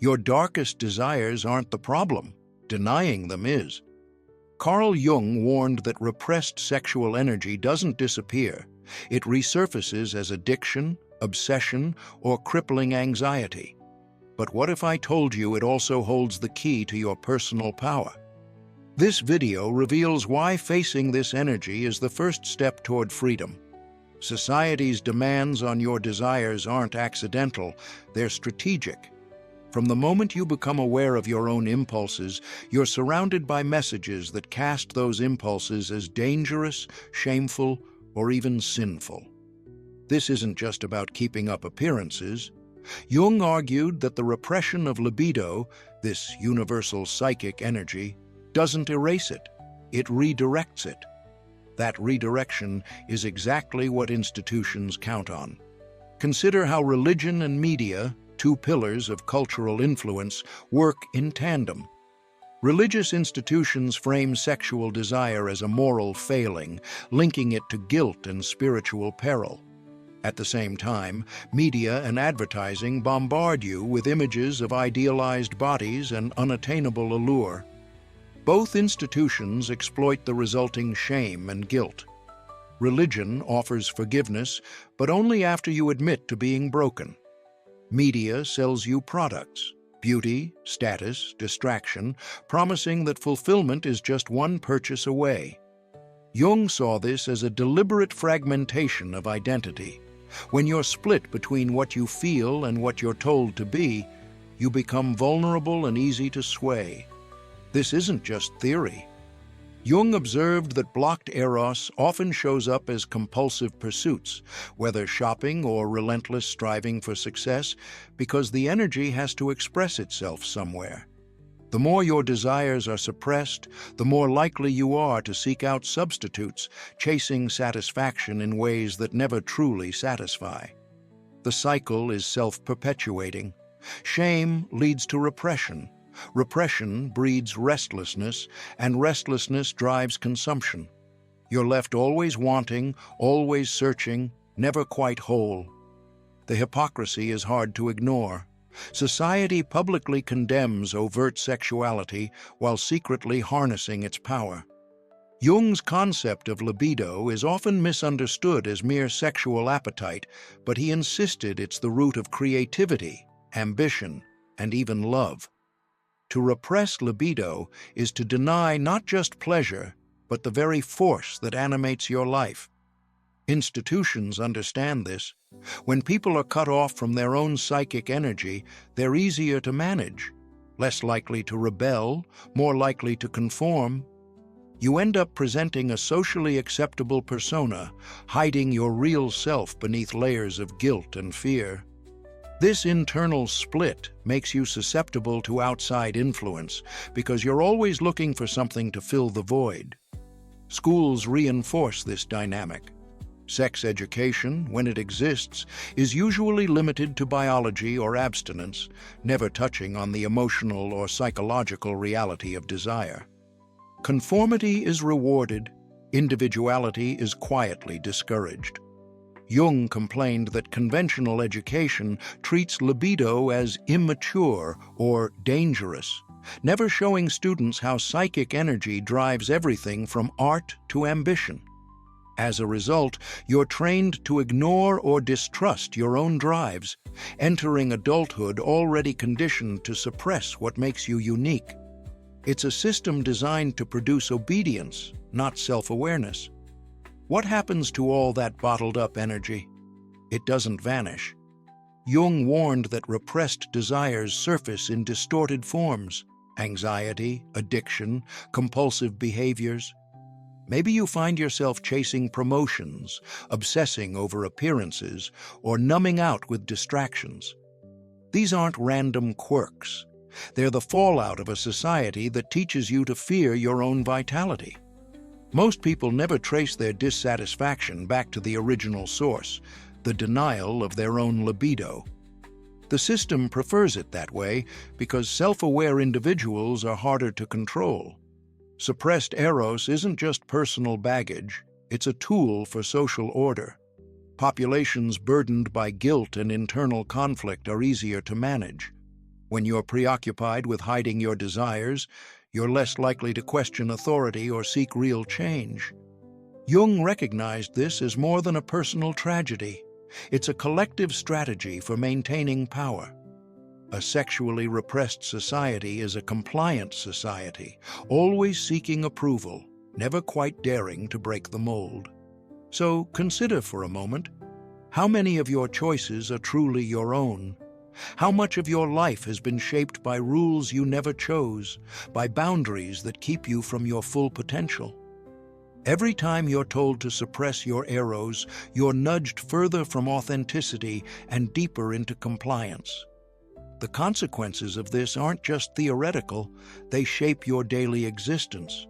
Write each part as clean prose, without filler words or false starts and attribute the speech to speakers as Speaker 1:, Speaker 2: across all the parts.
Speaker 1: Your darkest desires aren't the problem. Denying them is. Carl Jung warned that repressed sexual energy doesn't disappear. It resurfaces as addiction, obsession, or crippling anxiety. But what if I told you it also holds the key to your personal power? This video reveals why facing this energy is the first step toward freedom. Society's demands on your desires aren't accidental, they're strategic. From the moment you become aware of your own impulses, you're surrounded by messages that cast those impulses as dangerous, shameful, or even sinful. This isn't just about keeping up appearances. Jung argued that the repression of libido, this universal psychic energy, doesn't erase it, it redirects it. That redirection is exactly what institutions count on. Consider how religion and media, two pillars of cultural influence, work in tandem. Religious institutions frame sexual desire as a moral failing, linking it to guilt and spiritual peril. At the same time, media and advertising bombard you with images of idealized bodies and unattainable allure. Both institutions exploit the resulting shame and guilt. Religion offers forgiveness, but only after you admit to being broken. Media sells you products, beauty, status, distraction, promising that fulfillment is just one purchase away. Jung saw this as a deliberate fragmentation of identity. When you're split between what you feel and what you're told to be, you become vulnerable and easy to sway. This isn't just theory. Jung observed that blocked eros often shows up as compulsive pursuits, whether shopping or relentless striving for success, because the energy has to express itself somewhere. The more your desires are suppressed, the more likely you are to seek out substitutes, chasing satisfaction in ways that never truly satisfy. The cycle is self-perpetuating. Shame leads to repression. Repression breeds restlessness, and restlessness drives consumption. You're left always wanting, always searching, never quite whole. The hypocrisy is hard to ignore. Society publicly condemns overt sexuality while secretly harnessing its power. Jung's concept of libido is often misunderstood as mere sexual appetite, but he insisted it's the root of creativity, ambition, and even love. To repress libido is to deny not just pleasure, but the very force that animates your life. Institutions understand this. When people are cut off from their own psychic energy, they're easier to manage, less likely to rebel, more likely to conform. You end up presenting a socially acceptable persona, hiding your real self beneath layers of guilt and fear. This internal split makes you susceptible to outside influence because you're always looking for something to fill the void. Schools reinforce this dynamic. Sex education, when it exists, is usually limited to biology or abstinence, never touching on the emotional or psychological reality of desire. Conformity is rewarded, individuality is quietly discouraged. Jung complained that conventional education treats libido as immature or dangerous, never showing students how psychic energy drives everything from art to ambition. As a result, you're trained to ignore or distrust your own drives, entering adulthood already conditioned to suppress what makes you unique. It's a system designed to produce obedience, not self-awareness. What happens to all that bottled-up energy? It doesn't vanish. Jung warned that repressed desires surface in distorted forms: anxiety, addiction, compulsive behaviors. Maybe you find yourself chasing promotions, obsessing over appearances, or numbing out with distractions. These aren't random quirks. They're the fallout of a society that teaches you to fear your own vitality. Most people never trace their dissatisfaction back to the original source, the denial of their own libido. The system prefers it that way because self-aware individuals are harder to control. Suppressed eros isn't just personal baggage, it's a tool for social order. Populations burdened by guilt and internal conflict are easier to manage. When you're preoccupied with hiding your desires, you're less likely to question authority or seek real change. Jung recognized this as more than a personal tragedy. It's a collective strategy for maintaining power. A sexually repressed society is a compliant society, always seeking approval, never quite daring to break the mold. So consider for a moment, how many of your choices are truly your own? How much of your life has been shaped by rules you never chose, by boundaries that keep you from your full potential? Every time you're told to suppress your arrows, you're nudged further from authenticity and deeper into compliance. The consequences of this aren't just theoretical, they shape your daily existence.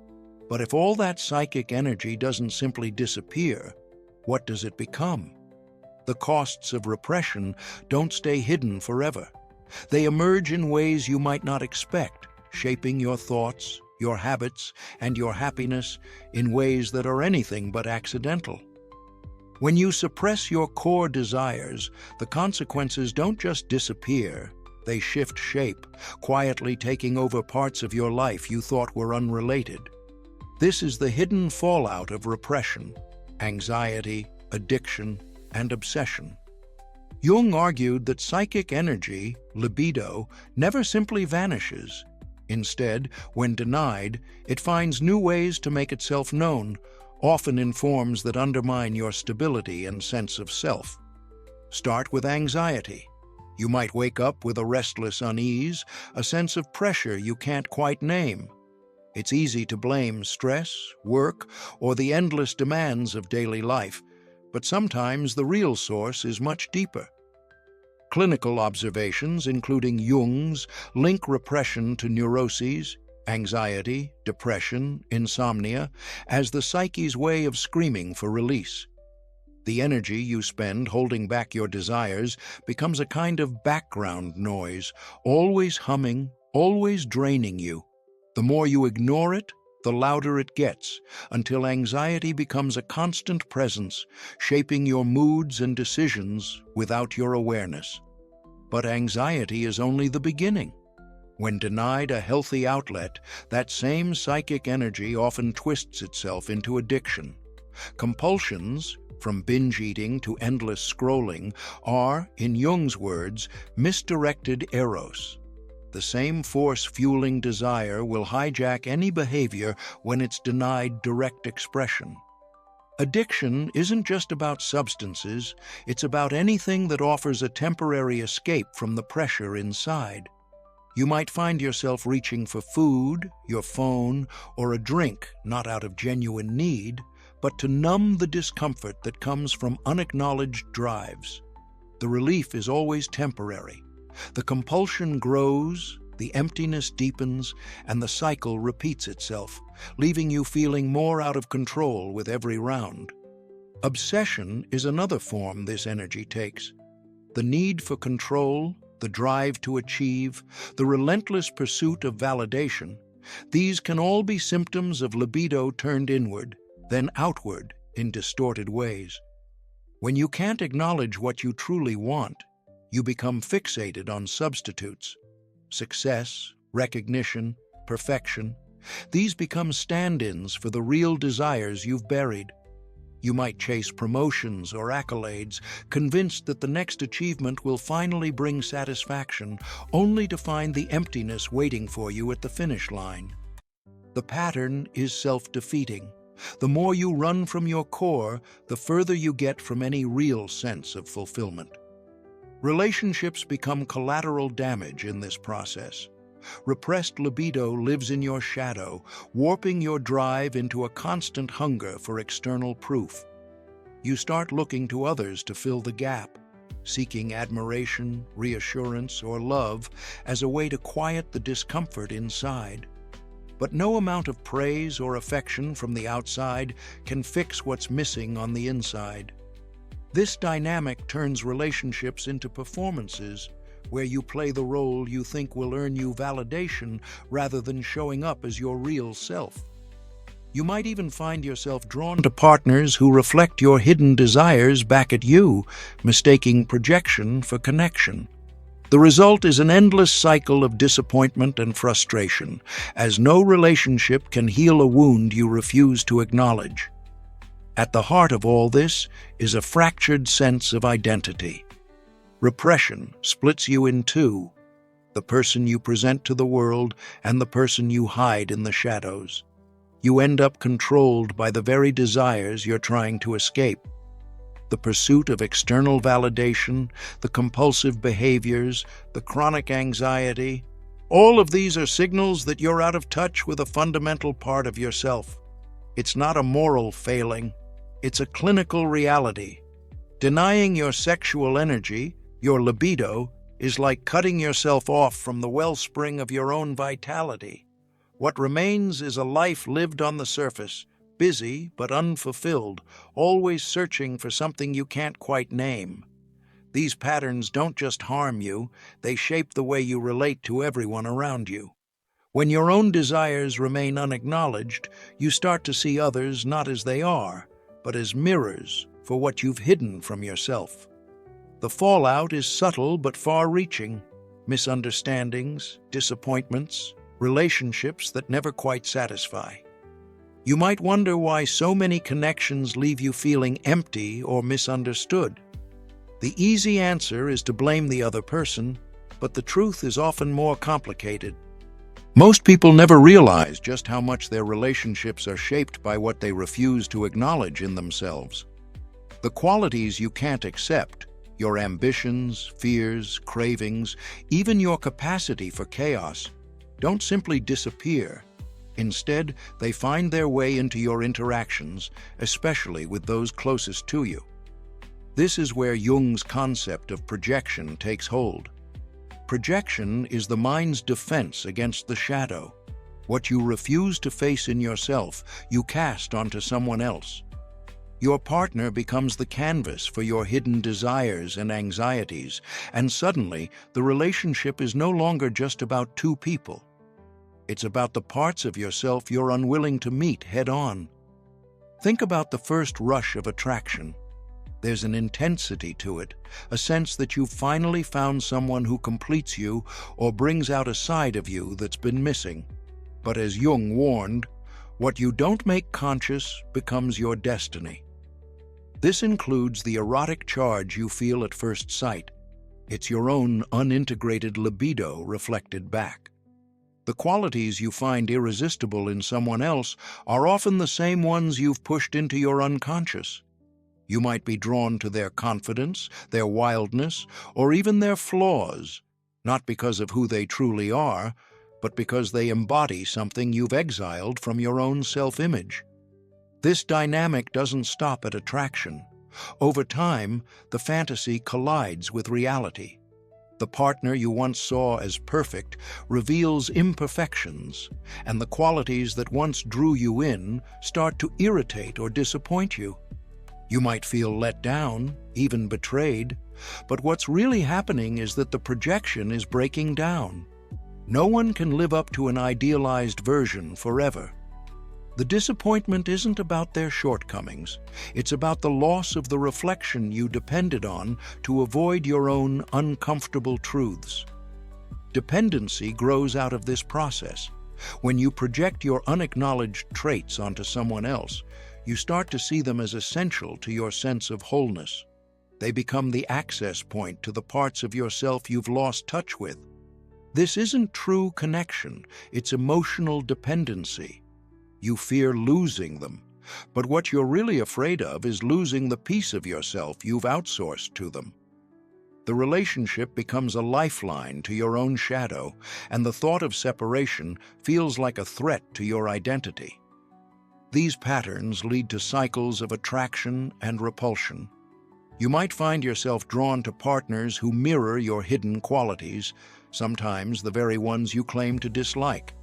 Speaker 1: But if all that psychic energy doesn't simply disappear, what does it become? The costs of repression don't stay hidden forever. They emerge in ways you might not expect, shaping your thoughts, your habits, and your happiness in ways that are anything but accidental. When you suppress your core desires, the consequences don't just disappear, they shift shape, quietly taking over parts of your life you thought were unrelated. This is the hidden fallout of repression, anxiety, addiction, and obsession. Jung argued that psychic energy, libido, never simply vanishes. Instead, when denied, it finds new ways to make itself known, often in forms that undermine your stability and sense of self. Start with anxiety. You might wake up with a restless unease, a sense of pressure you can't quite name. It's easy to blame stress, work, or the endless demands of daily life, but sometimes the real source is much deeper. Clinical observations, including Jung's, link repression to neuroses, anxiety, depression, insomnia, as the psyche's way of screaming for release. The energy you spend holding back your desires becomes a kind of background noise, always humming, always draining you. The more you ignore it, the louder it gets, until anxiety becomes a constant presence, shaping your moods and decisions without your awareness. But anxiety is only the beginning. When denied a healthy outlet, that same psychic energy often twists itself into addiction. Compulsions, from binge eating to endless scrolling, are, in Jung's words, misdirected eros. The same force fueling desire will hijack any behavior when it's denied direct expression. Addiction isn't just about substances, it's about anything that offers a temporary escape from the pressure inside. You might find yourself reaching for food, your phone, or a drink, not out of genuine need, but to numb the discomfort that comes from unacknowledged drives. The relief is always temporary. The compulsion grows, the emptiness deepens, and the cycle repeats itself, leaving you feeling more out of control with every round. Obsession is another form this energy takes. The need for control, the drive to achieve, the relentless pursuit of validation, these can all be symptoms of libido turned inward, then outward in distorted ways. When you can't acknowledge what you truly want, you become fixated on substitutes. Success, recognition, perfection, these become stand-ins for the real desires you've buried. You might chase promotions or accolades, convinced that the next achievement will finally bring satisfaction, only to find the emptiness waiting for you at the finish line. The pattern is self-defeating. The more you run from your core, the further you get from any real sense of fulfillment. Relationships become collateral damage in this process. Repressed libido lives in your shadow, warping your drive into a constant hunger for external proof. You start looking to others to fill the gap, seeking admiration, reassurance, or love as a way to quiet the discomfort inside. But no amount of praise or affection from the outside can fix what's missing on the inside. This dynamic turns relationships into performances, where you play the role you think will earn you validation rather than showing up as your real self. You might even find yourself drawn to partners who reflect your hidden desires back at you, mistaking projection for connection. The result is an endless cycle of disappointment and frustration, as no relationship can heal a wound you refuse to acknowledge. At the heart of all this is a fractured sense of identity. Repression splits you in two, the person you present to the world and the person you hide in the shadows. You end up controlled by the very desires you're trying to escape. The pursuit of external validation, the compulsive behaviors, the chronic anxiety, all of these are signals that you're out of touch with a fundamental part of yourself. It's not a moral failing, it's a clinical reality. Denying your sexual energy, your libido, is like cutting yourself off from the wellspring of your own vitality. What remains is a life lived on the surface, busy but unfulfilled, always searching for something you can't quite name. These patterns don't just harm you, they shape the way you relate to everyone around you. When your own desires remain unacknowledged, you start to see others not as they are, but as mirrors for what you've hidden from yourself. The fallout is subtle but far-reaching. Misunderstandings, disappointments, relationships that never quite satisfy. You might wonder why so many connections leave you feeling empty or misunderstood. The easy answer is to blame the other person, but the truth is often more complicated. Most people never realize just how much their relationships are shaped by what they refuse to acknowledge in themselves. The qualities you can't accept, your ambitions, fears, cravings, even your capacity for chaos, don't simply disappear. Instead, they find their way into your interactions, especially with those closest to you. This is where Jung's concept of projection takes hold. Projection is the mind's defense against the shadow. What you refuse to face in yourself, you cast onto someone else. Your partner becomes the canvas for your hidden desires and anxieties, and suddenly the relationship is no longer just about two people. It's about the parts of yourself you're unwilling to meet head-on. Think about the first rush of attraction. There's an intensity to it, a sense that you've finally found someone who completes you or brings out a side of you that's been missing. But as Jung warned, what you don't make conscious becomes your destiny. This includes the erotic charge you feel at first sight. It's your own unintegrated libido reflected back. The qualities you find irresistible in someone else are often the same ones you've pushed into your unconscious. You might be drawn to their confidence, their wildness, or even their flaws, not because of who they truly are, but because they embody something you've exiled from your own self-image. This dynamic doesn't stop at attraction. Over time, the fantasy collides with reality. The partner you once saw as perfect reveals imperfections, and the qualities that once drew you in start to irritate or disappoint you. You might feel let down, even betrayed, but what's really happening is that the projection is breaking down. No one can live up to an idealized version forever. The disappointment isn't about their shortcomings. It's about the loss of the reflection you depended on to avoid your own uncomfortable truths. Dependency grows out of this process. When you project your unacknowledged traits onto someone else, you start to see them as essential to your sense of wholeness. They become the access point to the parts of yourself you've lost touch with. This isn't true connection, it's emotional dependency. You fear losing them, but what you're really afraid of is losing the piece of yourself you've outsourced to them. The relationship becomes a lifeline to your own shadow, and the thought of separation feels like a threat to your identity. These patterns lead to cycles of attraction and repulsion. You might find yourself drawn to partners who mirror your hidden qualities, sometimes the very ones you claim to dislike.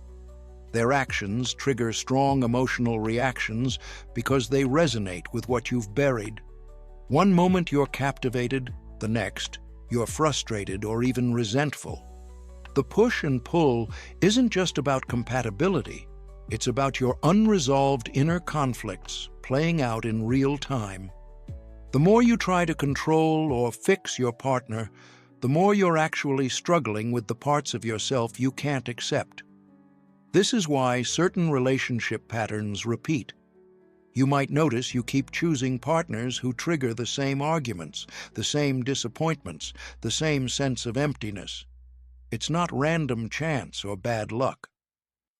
Speaker 1: Their actions trigger strong emotional reactions because they resonate with what you've buried. One moment you're captivated, the next, you're frustrated or even resentful. The push and pull isn't just about compatibility, it's about your unresolved inner conflicts playing out in real time. The more you try to control or fix your partner, the more you're actually struggling with the parts of yourself you can't accept. This is why certain relationship patterns repeat. You might notice you keep choosing partners who trigger the same arguments, the same disappointments, the same sense of emptiness. It's not random chance or bad luck.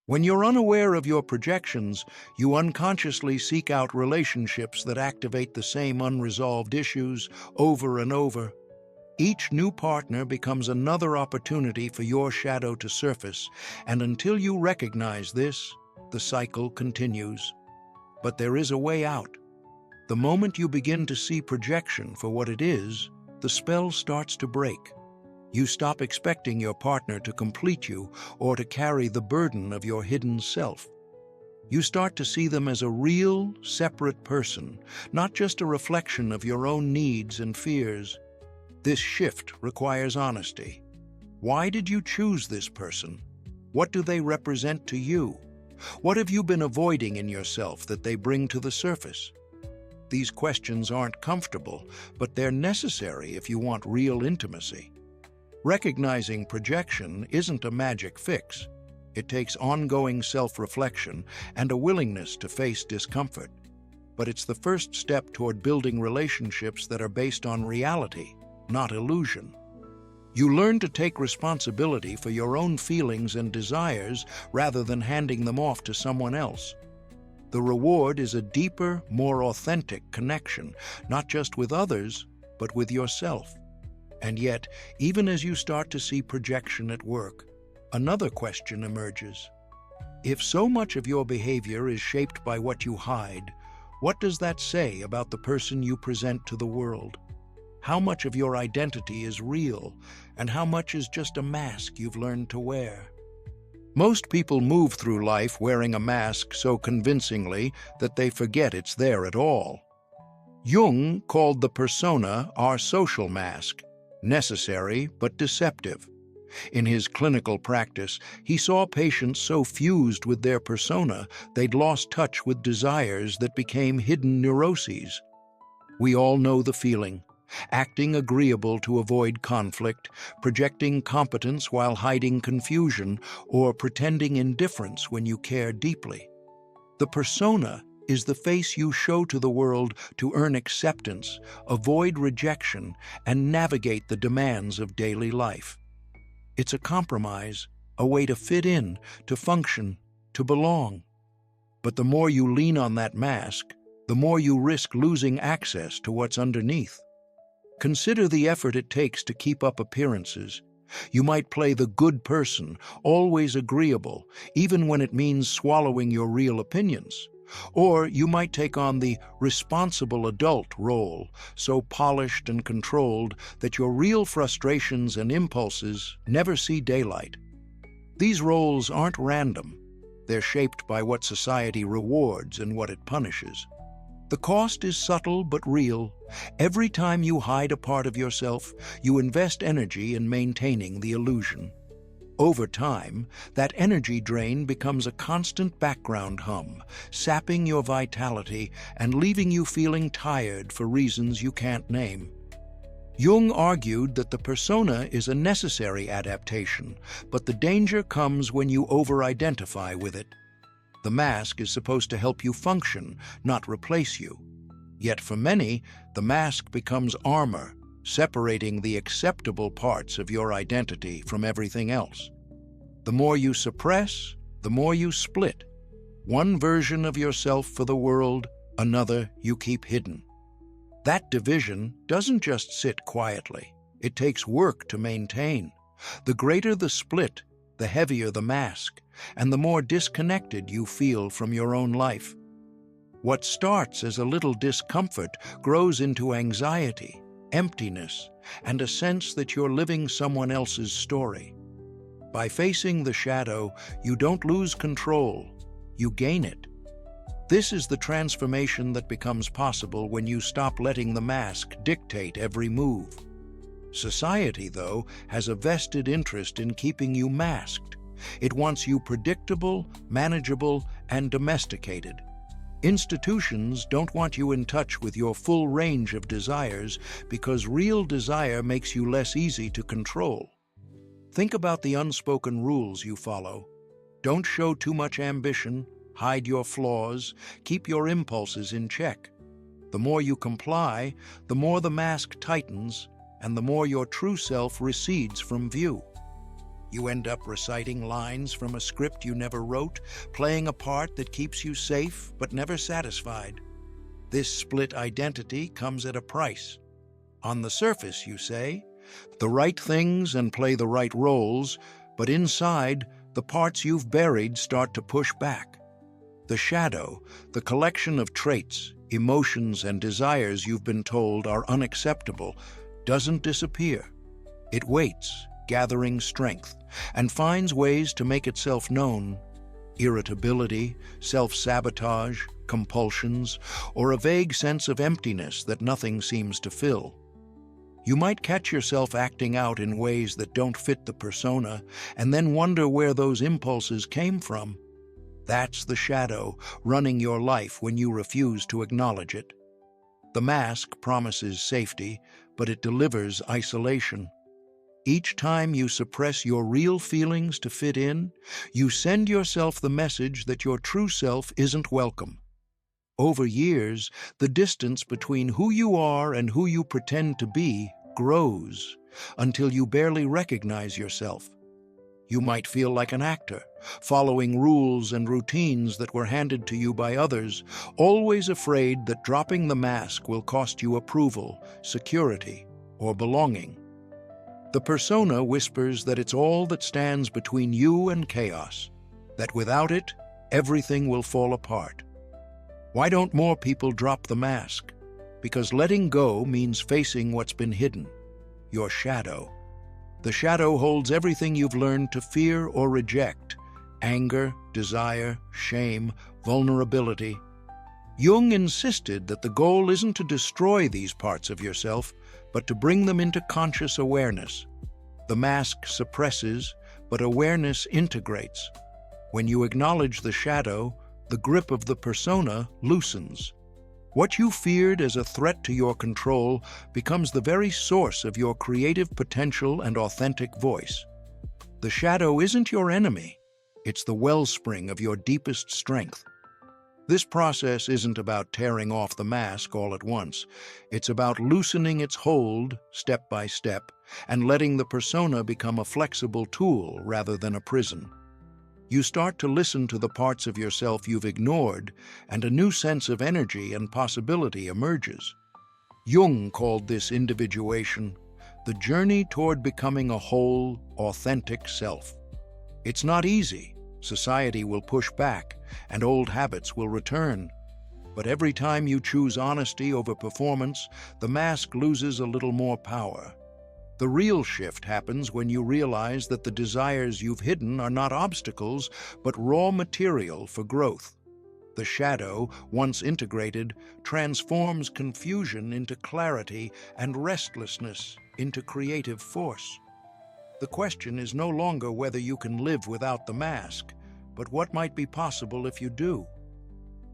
Speaker 1: When you're unaware of your projections, you unconsciously seek out relationships that activate the same unresolved issues over and over. Each new partner becomes another opportunity for your shadow to surface, and until you recognize this, the cycle continues. But there is a way out. The moment you begin to see projection for what it is, the spell starts to break. You stop expecting your partner to complete you or to carry the burden of your hidden self. You start to see them as a real, separate person, not just a reflection of your own needs and fears. This shift requires honesty. Why did you choose this person? What do they represent to you? What have you been avoiding in yourself that they bring to the surface? These questions aren't comfortable, but they're necessary if you want real intimacy. Recognizing projection isn't a magic fix. It takes ongoing self-reflection and a willingness to face discomfort. But it's the first step toward building relationships that are based on reality, not illusion. You learn to take responsibility for your own feelings and desires rather than handing them off to someone else. The reward is a deeper, more authentic connection, not just with others, but with yourself. And yet, even as you start to see projection at work, another question emerges. If so much of your behavior is shaped by what you hide, what does that say about the person you present to the world? How much of your identity is real, and how much is just a mask you've learned to wear? Most people move through life wearing a mask so convincingly that they forget it's there at all. Jung called the persona our social mask, necessary but deceptive. In his clinical practice, he saw patients so fused with their persona they'd lost touch with desires that became hidden neuroses. We all know the feeling. Acting agreeable to avoid conflict, projecting competence while hiding confusion, or pretending indifference when you care deeply. The persona is the face you show to the world to earn acceptance, avoid rejection, and navigate the demands of daily life. It's a compromise, a way to fit in, to function, to belong. But the more you lean on that mask, the more you risk losing access to what's underneath. Consider the effort it takes to keep up appearances. You might play the good person, always agreeable, even when it means swallowing your real opinions. Or you might take on the responsible adult role, so polished and controlled that your real frustrations and impulses never see daylight. These roles aren't random. They're shaped by what society rewards and what it punishes. The cost is subtle but real. Every time you hide a part of yourself, you invest energy in maintaining the illusion. Over time, that energy drain becomes a constant background hum, sapping your vitality and leaving you feeling tired for reasons you can't name. Jung argued that the persona is a necessary adaptation, but the danger comes when you over-identify with it. The mask is supposed to help you function, not replace you. Yet for many, the mask becomes armor, separating the acceptable parts of your identity from everything else. The more you suppress, the more you split. One version of yourself for the world, another you keep hidden. That division doesn't just sit quietly. It takes work to maintain. The greater the split, the heavier the mask, and the more disconnected you feel from your own life. What starts as a little discomfort grows into anxiety, emptiness, and a sense that you're living someone else's story. By facing the shadow, you don't lose control, you gain it. This is the transformation that becomes possible when you stop letting the mask dictate every move. Society, though, has a vested interest in keeping you masked. It wants you predictable, manageable, and domesticated. Institutions don't want you in touch with your full range of desires because real desire makes you less easy to control. Think about the unspoken rules you follow. Don't show too much ambition, hide your flaws, keep your impulses in check. The more you comply, the more the mask tightens, and the more your true self recedes from view. You end up reciting lines from a script you never wrote, playing a part that keeps you safe but never satisfied. This split identity comes at a price. On the surface, you say, the right things and play the right roles, but inside, the parts you've buried start to push back. The shadow, the collection of traits, emotions, and desires you've been told are unacceptable, doesn't disappear. It waits, gathering strength, and finds ways to make itself known. Irritability, self-sabotage, compulsions, or a vague sense of emptiness that nothing seems to fill. You might catch yourself acting out in ways that don't fit the persona, and then wonder where those impulses came from. That's the shadow running your life when you refuse to acknowledge it. The mask promises safety, but it delivers isolation. Each time you suppress your real feelings to fit in, you send yourself the message that your true self isn't welcome. Over years, the distance between who you are and who you pretend to be grows until you barely recognize yourself. You might feel like an actor, following rules and routines that were handed to you by others, always afraid that dropping the mask will cost you approval, security, or belonging. The persona whispers that it's all that stands between you and chaos, that without it, everything will fall apart. Why don't more people drop the mask? Because letting go means facing what's been hidden, your shadow. The shadow holds everything you've learned to fear or reject: anger, desire, shame, vulnerability. Jung insisted that the goal isn't to destroy these parts of yourself, but to bring them into conscious awareness. The mask suppresses, but awareness integrates. When you acknowledge the shadow, the grip of the persona loosens. What you feared as a threat to your control becomes the very source of your creative potential and authentic voice. The shadow isn't your enemy. It's the wellspring of your deepest strength. This process isn't about tearing off the mask all at once. It's about loosening its hold step by step and letting the persona become a flexible tool rather than a prison. You start to listen to the parts of yourself you've ignored, and a new sense of energy and possibility emerges. Jung called this individuation, the journey toward becoming a whole, authentic self. It's not easy. Society will push back, and old habits will return. But every time you choose honesty over performance, the mask loses a little more power. The real shift happens when you realize that the desires you've hidden are not obstacles, but raw material for growth. The shadow, once integrated, transforms confusion into clarity and restlessness into creative force. The question is no longer whether you can live without the mask, but what might be possible if you do.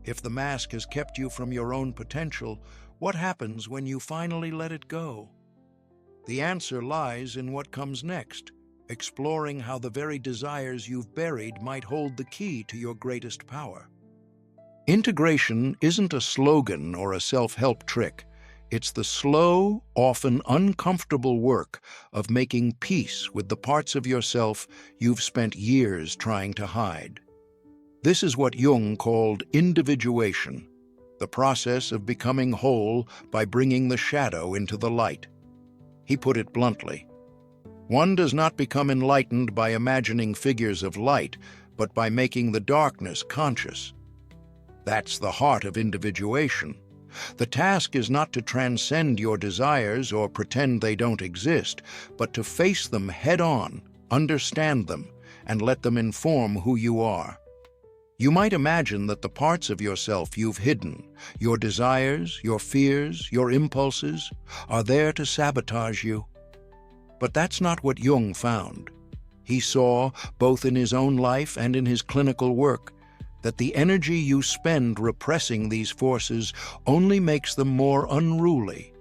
Speaker 1: If the mask has kept you from your own potential, what happens when you finally let it go? The answer lies in what comes next, exploring how the very desires you've buried might hold the key to your greatest power. Integration isn't a slogan or a self-help trick. It's the slow, often uncomfortable work of making peace with the parts of yourself you've spent years trying to hide. This is what Jung called individuation, the process of becoming whole by bringing the shadow into the light. He put it bluntly. One does not become enlightened by imagining figures of light, but by making the darkness conscious. That's the heart of individuation. The task is not to transcend your desires or pretend they don't exist, but to face them head-on, understand them, and let them inform who you are. You might imagine that the parts of yourself you've hidden, your desires, your fears, your impulses, are there to sabotage you. But that's not what Jung found. He saw, both in his own life and in his clinical work, that the energy you spend repressing these forces only makes them more unruly.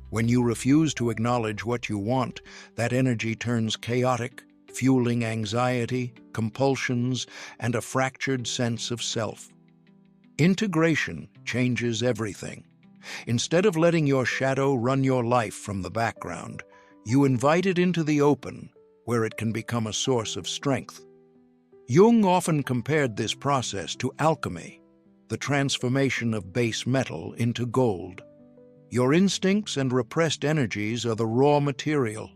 Speaker 1: When you refuse to acknowledge what you want, that energy turns chaotic, fueling anxiety, compulsions, and a fractured sense of self. Integration changes everything. Instead of letting your shadow run your life from the background, you invite it into the open, where it can become a source of strength. Jung often compared this process to alchemy, the transformation of base metal into gold. Your instincts and repressed energies are the raw material.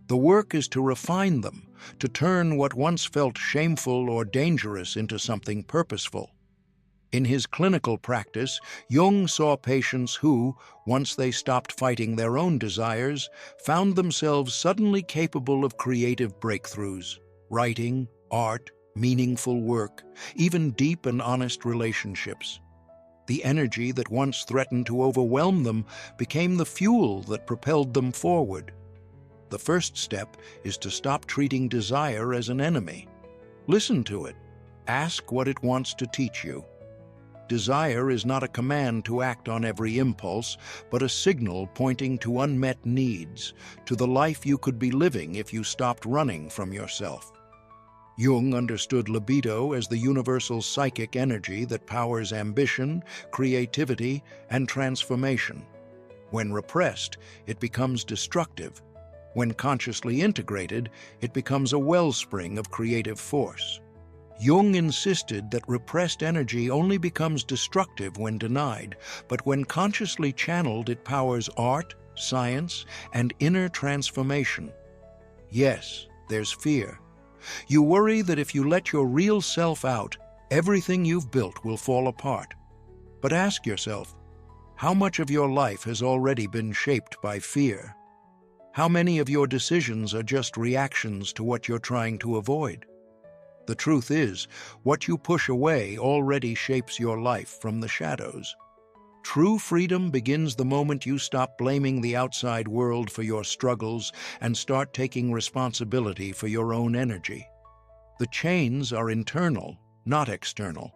Speaker 1: The work is to refine them, to turn what once felt shameful or dangerous into something purposeful. In his clinical practice, Jung saw patients who, once they stopped fighting their own desires, found themselves suddenly capable of creative breakthroughs, writing, art, meaningful work, even deep and honest relationships. The energy that once threatened to overwhelm them became the fuel that propelled them forward. The first step is to stop treating desire as an enemy. Listen to it. Ask what it wants to teach you. Desire is not a command to act on every impulse, but a signal pointing to unmet needs, to the life you could be living if you stopped running from yourself. Jung understood libido as the universal psychic energy that powers ambition, creativity, and transformation. When repressed, it becomes destructive. When consciously integrated, it becomes a wellspring of creative force. Jung insisted that repressed energy only becomes destructive when denied, but when consciously channeled, it powers art, science, and inner transformation. Yes, there's fear. You worry that if you let your real self out, everything you've built will fall apart. But ask yourself, how much of your life has already been shaped by fear? How many of your decisions are just reactions to what you're trying to avoid? The truth is, what you push away already shapes your life from the shadows. True freedom begins the moment you stop blaming the outside world for your struggles and start taking responsibility for your own energy. The chains are internal, not external.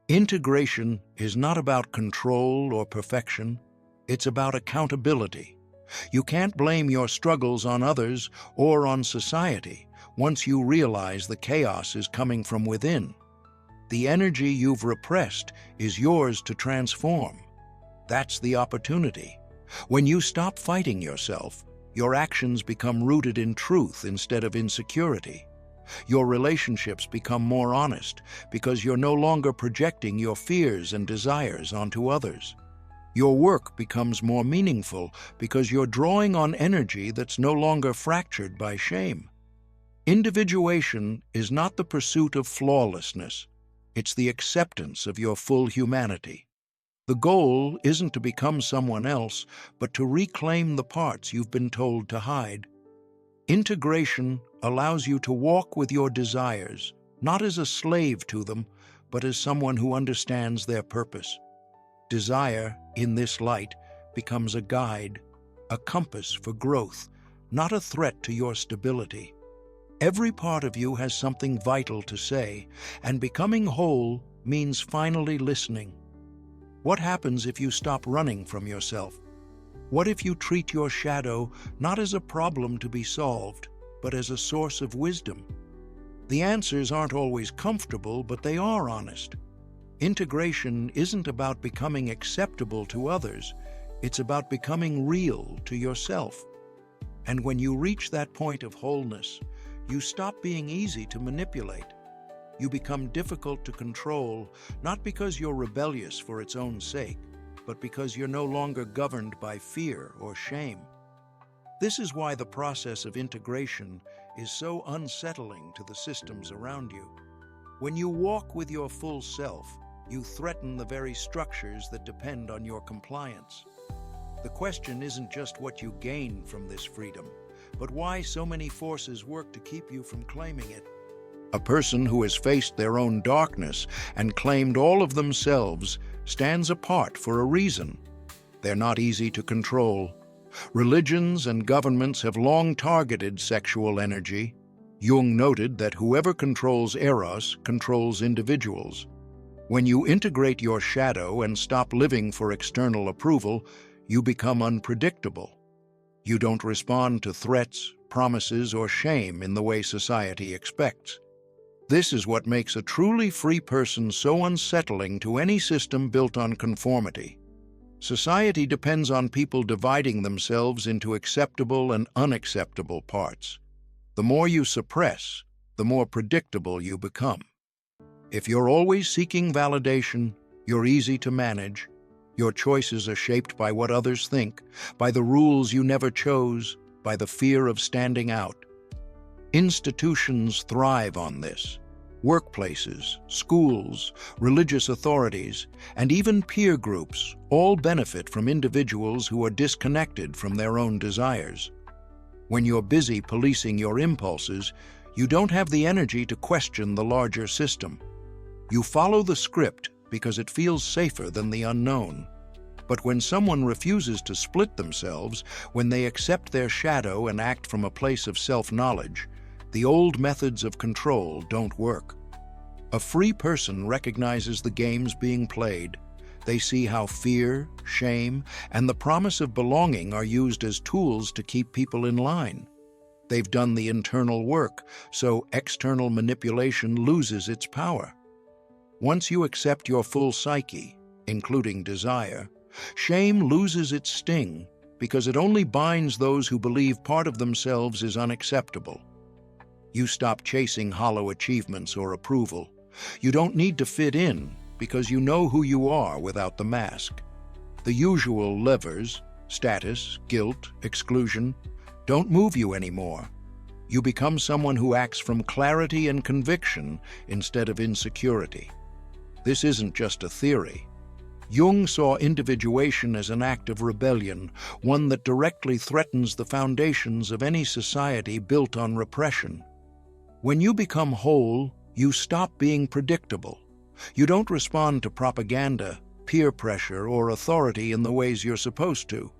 Speaker 1: Integration is not about control or perfection. It's about accountability. You can't blame your struggles on others or on society once you realize the chaos is coming from within. The energy you've repressed is yours to transform. That's the opportunity. When you stop fighting yourself, your actions become rooted in truth instead of insecurity. Your relationships become more honest because you're no longer projecting your fears and desires onto others. Your work becomes more meaningful because you're drawing on energy that's no longer fractured by shame. Individuation is not the pursuit of flawlessness. It's the acceptance of your full humanity. The goal isn't to become someone else, but to reclaim the parts you've been told to hide. Integration allows you to walk with your desires, not as a slave to them, but as someone who understands their purpose. Desire, in this light, becomes a guide, a compass for growth, not a threat to your stability. Every part of you has something vital to say, and becoming whole means finally listening. What happens if you stop running from yourself? What if you treat your shadow not as a problem to be solved, but as a source of wisdom? The answers aren't always comfortable, but they are honest. Integration isn't about becoming acceptable to others, it's about becoming real to yourself. And when you reach that point of wholeness, you stop being easy to manipulate. You become difficult to control, not because you're rebellious for its own sake, but because you're no longer governed by fear or shame. This is why the process of integration is so unsettling to the systems around you. When you walk with your full self, you threaten the very structures that depend on your compliance. The question isn't just what you gain from this freedom, but why so many forces work to keep you from claiming it. A person who has faced their own darkness and claimed all of themselves stands apart for a reason. They're not easy to control. Religions and governments have long targeted sexual energy. Jung noted that whoever controls eros controls individuals. When you integrate your shadow and stop living for external approval, you become unpredictable. You don't respond to threats, promises, or shame in the way society expects. This is what makes a truly free person so unsettling to any system built on conformity. Society depends on people dividing themselves into acceptable and unacceptable parts. The more you suppress, the more predictable you become. If you're always seeking validation, you're easy to manage. Your choices are shaped by what others think, by the rules you never chose, by the fear of standing out. Institutions thrive on this. Workplaces, schools, religious authorities, and even peer groups all benefit from individuals who are disconnected from their own desires. When you're busy policing your impulses, you don't have the energy to question the larger system. You follow the script because it feels safer than the unknown. But when someone refuses to split themselves, when they accept their shadow and act from a place of self-knowledge, the old methods of control don't work. A free person recognizes the games being played. They see how fear, shame, and the promise of belonging are used as tools to keep people in line. They've done the internal work, so external manipulation loses its power. Once you accept your full psyche, including desire, shame loses its sting because it only binds those who believe part of themselves is unacceptable. You stop chasing hollow achievements or approval. You don't need to fit in because you know who you are without the mask. The usual levers, status, guilt, exclusion, don't move you anymore. You become someone who acts from clarity and conviction instead of insecurity. This isn't just a theory. Jung saw individuation as an act of rebellion, one that directly threatens the foundations of any society built on repression. When you become whole, you stop being predictable. You don't respond to propaganda, peer pressure, or authority in the ways you're supposed to.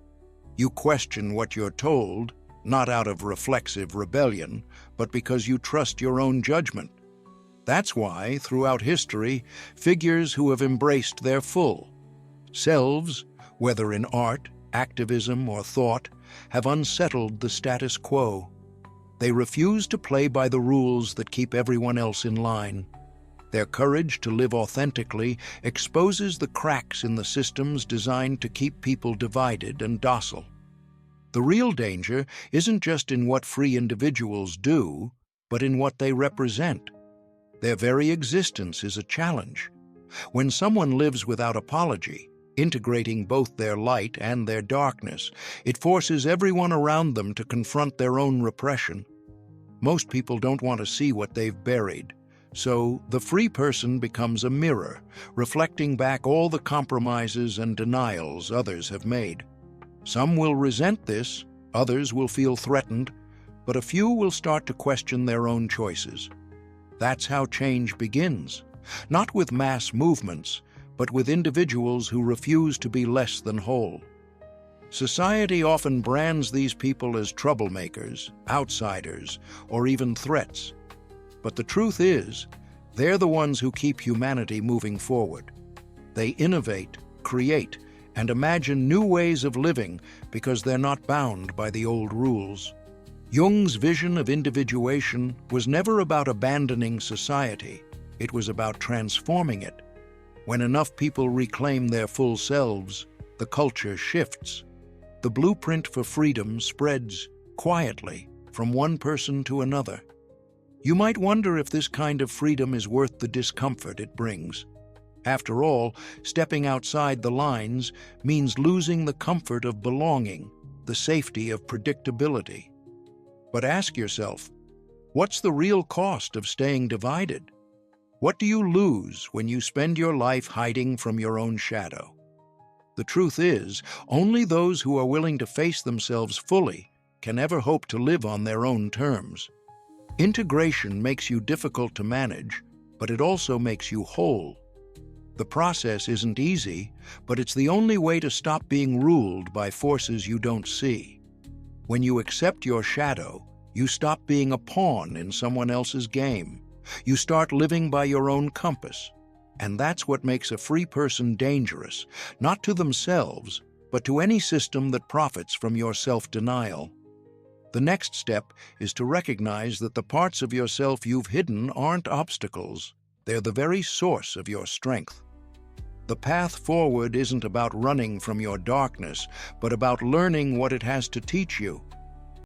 Speaker 1: You question what you're told, not out of reflexive rebellion, but because you trust your own judgment. That's why, throughout history, figures who have embraced their full selves, whether in art, activism, or thought, have unsettled the status quo. They refuse to play by the rules that keep everyone else in line. Their courage to live authentically exposes the cracks in the systems designed to keep people divided and docile. The real danger isn't just in what free individuals do, but in what they represent. Their very existence is a challenge. When someone lives without apology, integrating both their light and their darkness, it forces everyone around them to confront their own repression. Most people don't want to see what they've buried, so the free person becomes a mirror, reflecting back all the compromises and denials others have made. Some will resent this, others will feel threatened, but a few will start to question their own choices. That's how change begins, not with mass movements, but with individuals who refuse to be less than whole. Society often brands these people as troublemakers, outsiders, or even threats. But the truth is, they're the ones who keep humanity moving forward. They innovate, create, and imagine new ways of living because they're not bound by the old rules. Jung's vision of individuation was never about abandoning society. It was about transforming it. When enough people reclaim their full selves, the culture shifts. The blueprint for freedom spreads quietly from one person to another. You might wonder if this kind of freedom is worth the discomfort it brings. After all, stepping outside the lines means losing the comfort of belonging, the safety of predictability. But ask yourself, what's the real cost of staying divided? What do you lose when you spend your life hiding from your own shadow? The truth is, only those who are willing to face themselves fully can ever hope to live on their own terms. Integration makes you difficult to manage, but it also makes you whole. The process isn't easy, but it's the only way to stop being ruled by forces you don't see. When you accept your shadow, you stop being a pawn in someone else's game. You start living by your own compass. And that's what makes a free person dangerous, not to themselves, but to any system that profits from your self-denial. The next step is to recognize that the parts of yourself you've hidden aren't obstacles. They're the very source of your strength. The path forward isn't about running from your darkness, but about learning what it has to teach you.